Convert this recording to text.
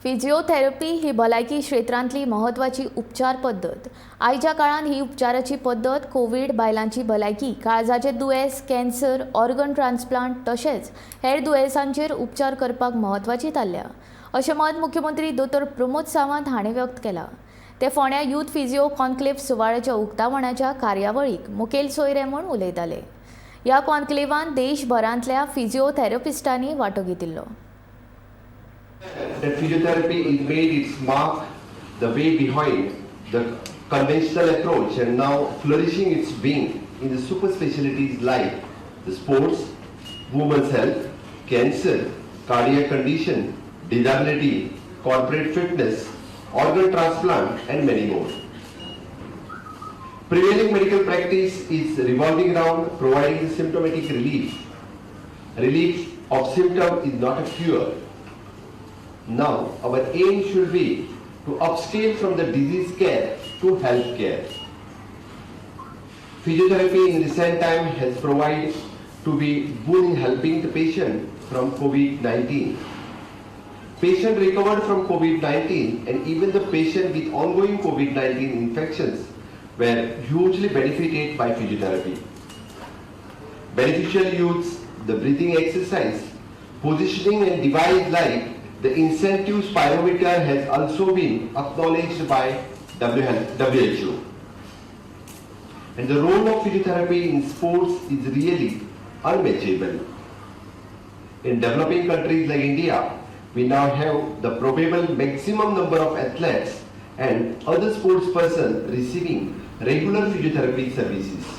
Physiotherapy ही भलायकी क्षेत्रांतली महत्वाची उपचार पद्दत. आयच्या काळात ही उपचाराची पद्दत कोविड, बायलांची भलायकी, काळजाचे दुयेंस, कॅन्सर, ऑर्गन ट्रान्सप्लांट तशेंच हेर दुयेंसांचेर उपचार करपाक महत्वाची थारल्या, अशें मत मुख्यमंत्री दोतोर प्रमोद सावंत हाणें व्यक्त केलां. ते फोंड्या यूथ फिजिओ कॉन्क्लेव्ह सुवाळ्याच्या उक्तावणाच्या कार्यावळीक मुखेल सोयरे म्हूण उलयताले. ह्या कॉन्क्लेवांत देशभरांतल्या फिजिओथेरपिस्टांनी वांटो घेतिल्लो. That physiotherapy is made its mark the way behind the conventional approach and now flourishing its being in the super specialties like the sports, women's health, cancer, cardiac condition, disability, corporate fitness, organ transplant and many more. Prevailing medical practice is revolving around providing symptomatic relief. Relief of symptom is not a cure. Now, our aim should be to upscale from the disease care to health care. Physiotherapy in recent time has provided to be boon in helping the patient from COVID-19. Patient recovered from COVID-19 and even the patient with ongoing COVID-19 infections were hugely benefited by physiotherapy. Beneficial use, the breathing exercise, positioning and device like the incentive spirometer has also been acknowledged by WHO. And the role of physiotherapy in sports is really unmatchable. In developing countries like India, we now have the probable maximum number of athletes and other sports persons receiving regular physiotherapy services.